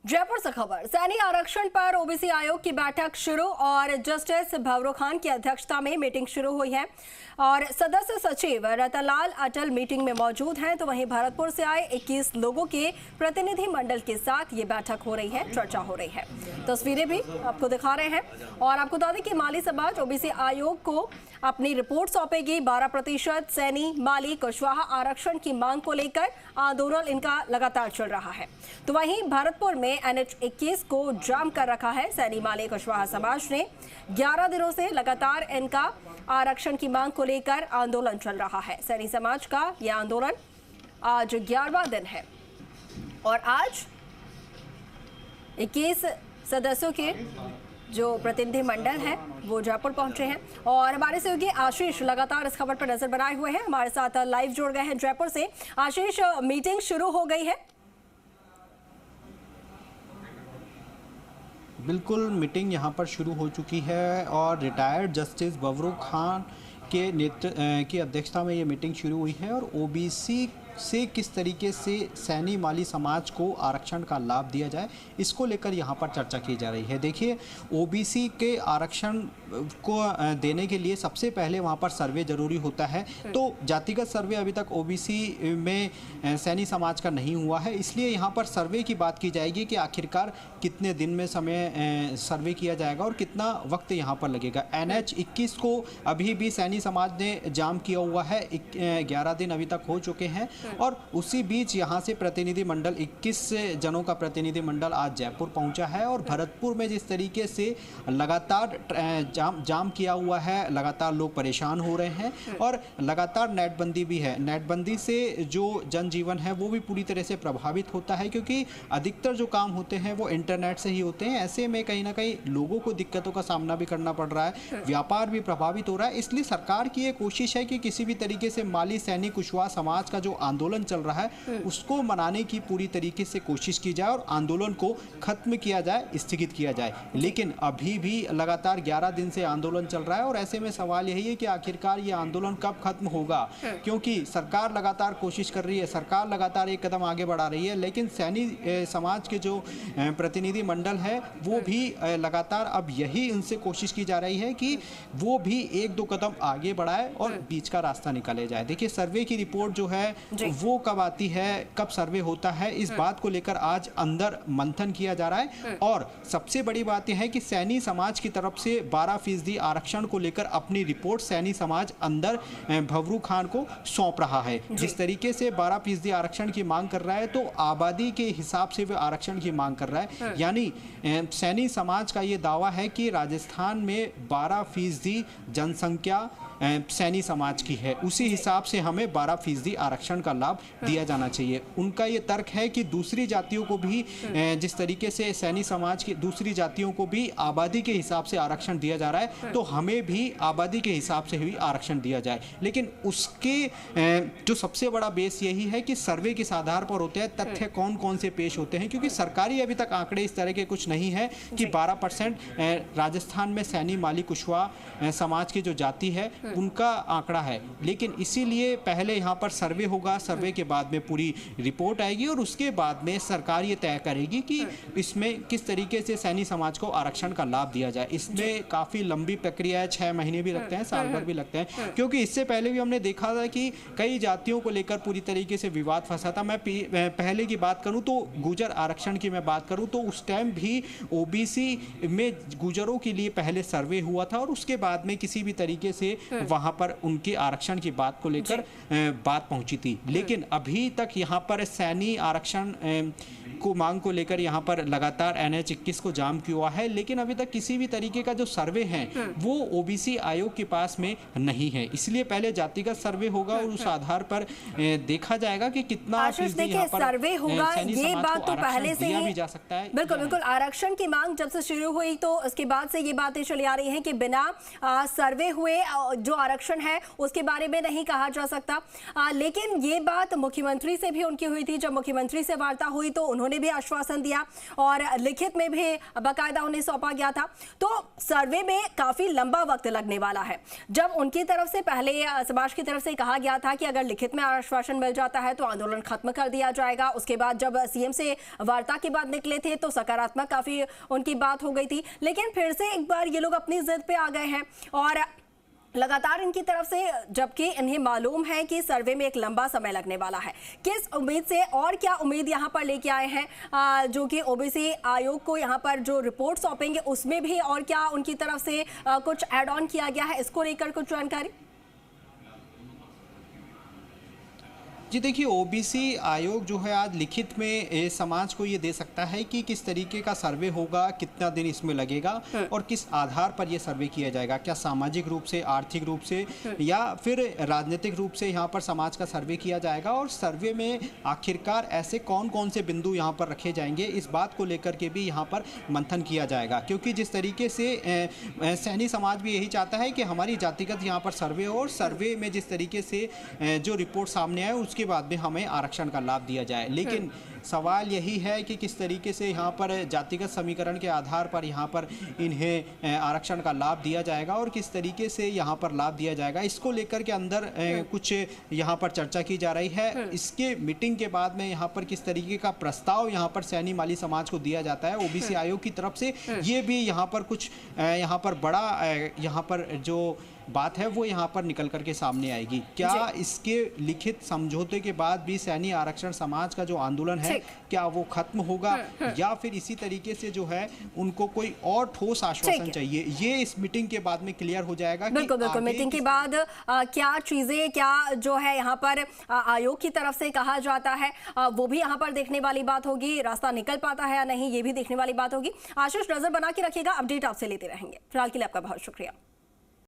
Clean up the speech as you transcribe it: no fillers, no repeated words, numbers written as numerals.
जयपुर से खबर। सैनी आरक्षण पर ओबीसी आयोग की बैठक शुरू और जस्टिस भवरो खान की अध्यक्षता में मीटिंग शुरू हुई है और सदस्य सचिव रतनलाल अटल मीटिंग में मौजूद हैं। तो वहीं भरतपुर से आए 21 लोगों के प्रतिनिधि मंडल के साथ ये बैठक हो रही है, चर्चा हो रही है। तस्वीरें भी आपको दिखा रहे हैं और आपको बता दें कि माली समाज ओबीसी आयोग को अपनी रिपोर्ट सौंपेगी। 12% सैनी माली कुशवाहा आरक्षण की मांग को लेकर आंदोलन इनका लगातार चल रहा है। तो वहीं भरतपुर में NH 21 को जाम कर रखा है। सैनी माली कुशवाहा समाज ने 11 दिनों से लगातार इनका आरक्षण की मांग को लेकर आंदोलन चल रहा है। सैनी समाज का यह आंदोलन आज 11वां दिन है और आज 21 सदस्यों के जो प्रतिनिधि मंडल है वो जयपुर पहुंचे हैं और हमारे सहयोगी आशीष लगातार इस खबर पर नजर बनाए हुए हैं, हमारे साथ लाइव जुड़ गए हैं जयपुर से। आशीष, मीटिंग शुरू हो गई है? बिल्कुल, मीटिंग यहाँ पर शुरू हो चुकी है और रिटायर्ड जस्टिस भवरो खान की अध्यक्षता में ये मीटिंग शुरू हुई है और ओबीसी से किस तरीके से सैनी माली समाज को आरक्षण का लाभ दिया जाए, इसको लेकर यहाँ पर चर्चा की जा रही है। देखिए, ओबीसी के आरक्षण को देने के लिए सबसे पहले वहाँ पर सर्वे जरूरी होता है। तो जातिगत सर्वे अभी तक ओबीसी में सैनी समाज का नहीं हुआ है, इसलिए यहाँ पर सर्वे की बात की जाएगी कि आखिरकार कितने दिन में सर्वे किया जाएगा और कितना वक्त यहाँ पर लगेगा। NH 21 को अभी भी सैनी समाज ने जाम किया हुआ है, 11 दिन अभी तक हो चुके हैं और उसी बीच यहाँ से प्रतिनिधि मंडल 21 जनों का प्रतिनिधि मंडल आज जयपुर पहुंचा है और भरतपुर में जिस तरीके से लगातार जाम किया हुआ है, लगातार लोग परेशान हो रहे हैं और लगातार नेटबंदी भी है। नेटबंदी से जो जनजीवन है वो भी पूरी तरह से प्रभावित होता है क्योंकि अधिकतर जो काम होते हैं वो इंटरनेट से ही होते हैं। ऐसे में कहीं ना कहीं लोगों को दिक्कतों का सामना भी करना पड़ रहा है, व्यापार भी प्रभावित हो रहा है। इसलिए सरकार की ये कोशिश है कि किसी भी तरीके से माली सैनी कुशवाहा समाज का जो आंदोलन चल रहा है उसको मनाने की पूरी तरीके से कोशिश की जाए और आंदोलन को खत्म किया जाए, स्थगित किया जाए। लेकिन अभी भी लगातार 11 दिन से आंदोलन चल रहा है और ऐसे में सवाल यही है कि आखिरकार ये आंदोलन कब खत्म होगा, क्योंकि सरकार लगातार कोशिश कर रही है, सरकार लगातार एक कदम आगे बढ़ा रही है, लेकिन सैनी समाज के जो प्रतिनिधि मंडल है वो भी लगातार अब यही उनसे कोशिश की जा रही है कि वो भी 1-2 कदम आगे बढ़ाए और बीच का रास्ता निकाले जाए। देखिए, सर्वे की रिपोर्ट जो है वो कब आती है, कब सर्वे होता है, इस बात को लेकर आज अंदर मंथन किया जा रहा है। और सबसे बड़ी बात यह है कि सैनी समाज की तरफ से 12% आरक्षण को लेकर अपनी रिपोर्ट सैनी समाज अंदर भवरो खान को सौंप रहा है। जिस तरीके से 12% आरक्षण की मांग कर रहा है तो आबादी के हिसाब से वह आरक्षण की मांग कर रहा है। यानी सैनी समाज का ये दावा है कि राजस्थान में 12% जनसंख्या सैनी समाज की है, उसी हिसाब से हमें 12% आरक्षण का लाभ दिया जाना चाहिए। उनका ये तर्क है कि दूसरी जातियों को भी जिस तरीके से सैनी समाज की दूसरी जातियों को भी आबादी के हिसाब से आरक्षण दिया जा रहा है तो हमें भी आबादी के हिसाब से भी आरक्षण दिया जाए। लेकिन उसके जो सबसे बड़ा बेस यही है कि सर्वे किस आधार पर होते हैं, तथ्य कौन कौन से पेश होते हैं, क्योंकि सरकारी अभी तक आंकड़े इस तरह के कुछ नहीं है कि 12% राजस्थान में सैनी माली कुशवाहा समाज की जो जाति है उनका आंकड़ा है। लेकिन इसीलिए पहले यहाँ पर सर्वे होगा, सर्वे के बाद में पूरी रिपोर्ट आएगी और उसके बाद में सरकार ये तय करेगी कि इसमें किस तरीके से सैनी समाज को आरक्षण का लाभ दिया जाए। इसमें काफ़ी लंबी प्रक्रिया है, 6 महीने भी लगते हैं, साल भर भी लगते हैं, क्योंकि इससे पहले भी हमने देखा था कि कई जातियों को लेकर पूरी तरीके से विवाद फंसा था। मैं पहले की बात करूँ तो गुजर आरक्षण की मैं बात करूँ तो उस टाइम भी ओबीसी में गुजरों के लिए पहले सर्वे हुआ था और उसके बाद में किसी भी तरीके से वहां पर उनके आरक्षण की बात को लेकर बात पहुंची थी। लेकिन अभी तक यहां पर सैनी आरक्षण को मांग को लेकर यहां पर लगातार NH 21 को जाम किया हुआ है, लेकिन अभी तक किसी भी तरीके का जो सर्वे है वो ओबीसी आयोग के पास में नहीं है। इसलिए पहले जातिगत सर्वे होगा और उस आधार पर देखा जाएगा कि कितना सर्वे होगा। ये बात तो पहले से ही जा सकता है। बिल्कुल बिल्कुल, आरक्षण की मांग जब से शुरू हुई तो उसके बाद से ये बातें चली आ रही हैं कि बिना सर्वे हुए जो आरक्षण है उसके बारे में नहीं कहा जा सकता। लेकिन ये बात मुख्यमंत्री से भी उनकी हुई थी। जब मुख्यमंत्री से वार्ता हुई तो उन्होंने उन्होंने भी आश्वासन दिया और लिखित में भी बाकायदा उन्हें सौंपा गया था। तो सर्वे में काफी लंबा वक्त लगने वाला है। जब उनकी तरफ से पहले समाज की तरफ से कहा गया था कि अगर लिखित में आश्वासन मिल जाता है तो आंदोलन खत्म कर दिया जाएगा। उसके बाद जब सीएम से वार्ता के बाद निकले थे तो सकारात्मक काफी उनकी बात हो गई थी, लेकिन फिर से एक बार ये लोग अपनी जिद पे आ गए हैं और लगातार इनकी तरफ से, जबकि इन्हें मालूम है कि सर्वे में एक लंबा समय लगने वाला है। किस उम्मीद से और क्या उम्मीद यहां पर लेके आए हैं जो कि ओबीसी आयोग को यहां पर जो रिपोर्ट सौंपेंगे उसमें भी और क्या उनकी तरफ से कुछ ऐड ऑन किया गया है, इसको लेकर कुछ जानकारी? जी देखिए, ओबीसी आयोग जो है आज लिखित में समाज को ये दे सकता है कि किस तरीके का सर्वे होगा, कितना दिन इसमें लगेगा और किस आधार पर ये सर्वे किया जाएगा। क्या सामाजिक रूप से, आर्थिक रूप से या फिर राजनीतिक रूप से यहाँ पर समाज का सर्वे किया जाएगा और सर्वे में आखिरकार ऐसे कौन कौन से बिंदु यहाँ पर रखे जाएंगे, इस बात को लेकर के भी यहाँ पर मंथन किया जाएगा। क्योंकि जिस तरीके से सैनी समाज भी यही चाहता है कि हमारी जातिगत यहाँ पर सर्वे हो और सर्वे में जिस तरीके से जो रिपोर्ट सामने आए उसके बाद में हमें आरक्षण का लाभ दिया जाए। लेकिन सवाल यही है कि किस तरीके से यहाँ पर जातिगत समीकरण के आधार पर यहाँ पर इन्हें आरक्षण का लाभ दिया जाएगा और किस तरीके से यहाँ पर लाभ दिया जाएगा, इसको लेकर के अंदर कुछ यहाँ पर चर्चा की जा रही है। इसके मीटिंग के बाद में यहाँ पर किस तरीके का प्रस्ताव यहाँ पर सैनी माली समाज को दिया जाता है ओबीसी आयोग की तरफ से, ये भी यहाँ पर कुछ यहाँ पर बड़ा यहाँ पर जो बात है वो यहाँ पर निकल करके सामने आएगी। क्या इसके लिखित समझौते के बाद भी सैनी आरक्षण समाज का जो आंदोलन है क्या वो खत्म होगा या फिर इसी तरीके से जो है उनको कोई और ठोस आश्वासन चाहिए, ये इस मीटिंग के बाद में क्लियर हो जाएगा। बिल्कुल बिल्कुल, मीटिंग के बाद क्या चीजें, क्या जो है यहाँ पर आयोग की तरफ से कहा जाता है वो भी यहाँ पर देखने वाली बात होगी। रास्ता निकल पाता है या नहीं ये भी देखने वाली बात होगी। आशीष, नजर बना के रखिएगा, अपडेट आपसे लेते रहेंगे। फिलहाल के लिए आपका बहुत शुक्रिया।